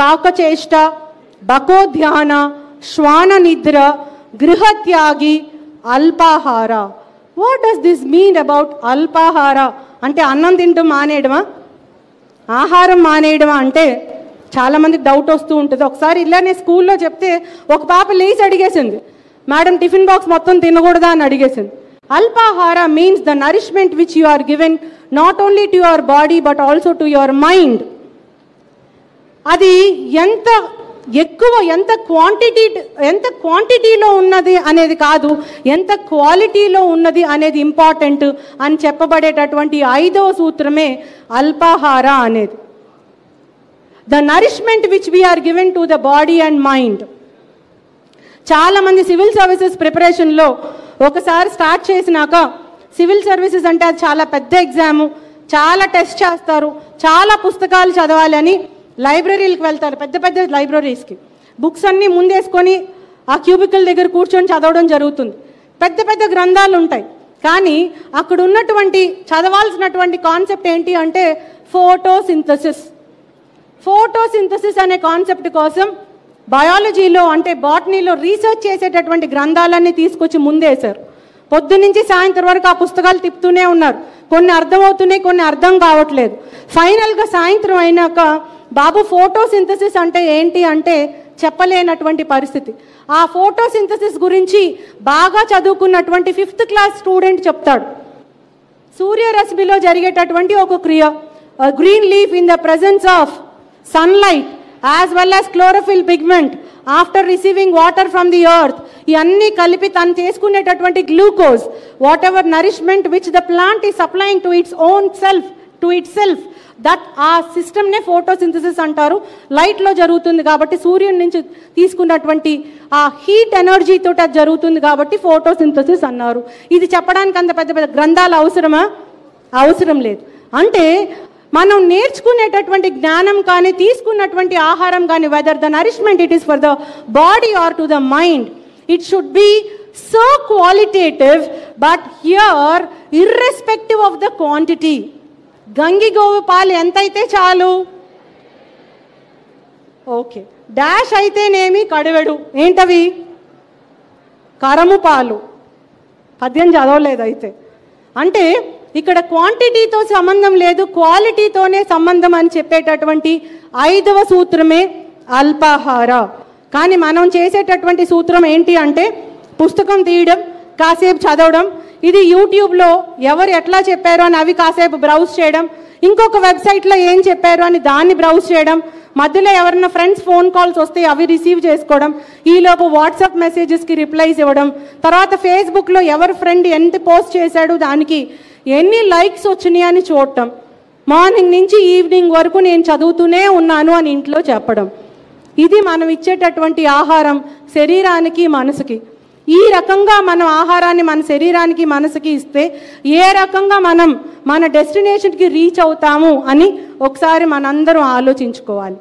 కాకచేష్ట, బకోధ్యాన, శ్వాన నిద్ర, గృహత్యాగి, అల్పాహార. What does this mean about అల్పాహార? అంటే అన్నం తింటూ మానేయడమా, ఆహారం మానేయడమా అంటే చాలామందికి డౌట్ వస్తూ ఉంటుంది. ఒకసారి ఇలానే స్కూల్లో చెప్తే ఒక పాప లేచి అడిగేసింది, మేడం టిఫిన్ బాక్స్ మొత్తం తినకూడదా అని అడిగేసింది. అల్పాహార means the nourishment which you are given not only to your body but also to your mind. అది ఎంత ఎక్కువ, ఎంత క్వాంటిటీలో ఉన్నది అనేది కాదు, ఎంత క్వాలిటీలో ఉన్నది అనేది ఇంపార్టెంట్ అని చెప్పబడేటటువంటి 5వ సూత్రమే అల్పాహార అనేది. The nourishment which we are given to the body and mind. చాలామంది సివిల్ సర్వీసెస్ ప్రిపరేషన్లో ఒకసారి స్టార్ట్ చేసినాక, సివిల్ సర్వీసెస్ అంటే అది చాలా పెద్ద ఎగ్జాము, చాలా టెస్ట్ చేస్తారు, చాలా పుస్తకాలు చదవాలి అని లైబ్రరీలకు వెళ్తారు. పెద్ద పెద్ద లైబ్రరీస్కి బుక్స్ అన్నీ ముందేసుకొని ఆ క్యూబికల్ దగ్గర కూర్చొని చదవడం జరుగుతుంది. పెద్ద పెద్ద గ్రంథాలు ఉంటాయి, కానీ అక్కడ ఉన్నటువంటి చదవాల్సినటువంటి కాన్సెప్ట్ ఏంటి అంటే ఫోటోసింథసిస్. ఫోటోసింథసిస్ అనే కాన్సెప్ట్ కోసం బయాలజీలో అంటే బాటనీలో రీసెర్చ్ చేసేటటువంటి గ్రంథాలన్నీ తీసుకొచ్చి ముందేశారు. పొద్దున్నుంచి సాయంత్రం వరకు ఆ పుస్తకాలు తిప్పుతూనే ఉన్నారు. కొన్ని అర్థమవుతున్నాయి, కొన్ని అర్థం కావట్లేదు. ఫైనల్గా సాయంత్రం అయినాక బాబు ఫోటోసింథసిస్ అంటే ఏంటి అంటే చెప్పలేనటువంటి పరిస్థితి. ఆ ఫోటోసింథసిస్ గురించి బాగా చదువుకున్నటువంటి 5th క్లాస్ స్టూడెంట్ చెప్తాడు. సూర్యరశ్మిలో జరిగేటటువంటి ఒక క్రియ, green leaf in the presence of sunlight as well as chlorophyll pigment after receiving water from the earth, ఇవన్నీ కలిపి తను చేసుకునేటటువంటి glucose, what ever nourishment which the plant is supplying to its own self, to it self, that ఆ సిస్టమ్నే photosynthesis అంటారు. లైట్లో జరుగుతుంది కాబట్టి, సూర్యుడి నుంచి తీసుకున్నటువంటి ఆ హీట్ ఎనర్జీతో అది జరుగుతుంది కాబట్టి ఫోటోసింథసిస్ అన్నారు. ఇది చెప్పడానికి అంత పెద్ద పెద్ద గ్రంథాలు అవసరమా? అవసరం లేదు. అంటే మనం నేర్చుకునేటటువంటి జ్ఞానం కానీ, తీసుకున్నటువంటి ఆహారం కానీ, whether the nourishment it is for the body or to the mind, it should be so qualitative, but here irrespective of the quantity. గంగి గోవు పాలు ఎంతైతే చాలు, ఓకే, డాష్ అయితేనేమి కడివెడు, ఏంటవి? కరము పాలు. పద్యం చదవలేదు అయితే. అంటే ఇక్కడ క్వాంటిటీతో సంబంధం లేదు, క్వాలిటీతోనే సంబంధం అని చెప్పేటటువంటి 5వ సూత్రమే అల్పాహార. కానీ మనం చేసేటటువంటి సూత్రం ఏంటి అంటే పుస్తకం తీయడం, కాసేపు చదవడం, ఇది యూట్యూబ్లో ఎవరు ఎట్లా చెప్పారో అని అవి కాసేపు బ్రౌజ్ చేయడం, ఇంకొక వెబ్సైట్లో ఏం చెప్పారు అని దాన్ని బ్రౌజ్ చేయడం, మధ్యలో ఎవరైనా ఫ్రెండ్స్ ఫోన్ కాల్స్ వస్తే అవి రిసీవ్ చేసుకోవడం, ఈలోపు వాట్సాప్ మెసేజెస్కి రిప్లైస్ ఇవ్వడం, తర్వాత ఫేస్బుక్లో ఎవరి ఫ్రెండ్ ఎంత పోస్ట్ చేశాడు దానికి ఎన్ని లైక్స్ వచ్చినాయి అని చూడటం, మార్నింగ్ నుంచి ఈవినింగ్ వరకు నేను చదువుతూనే ఉన్నాను అని ఇంట్లో చెప్పడం. ఇది మనం ఇచ్చేటటువంటి ఆహారం శరీరానికి, మనసుకి. ఈ రకంగా మనం ఆహారాన్ని మన శరీరానికి, మనసుకి ఇస్తే ఏ రకంగా మనం మన డెస్టినేషన్కి రీచ్ అవుతాము అని ఒకసారి మనందరం ఆలోచించుకోవాలి.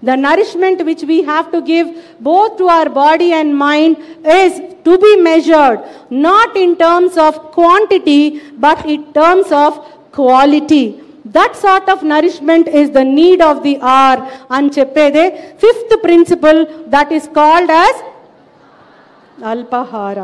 The nourishment which we have to give both to our body and mind is to be measured not in terms of quantity but in terms of quality. That sort of nourishment is the need of the hour అని చెప్పేదే 5th principle that is called as అల్పాహార.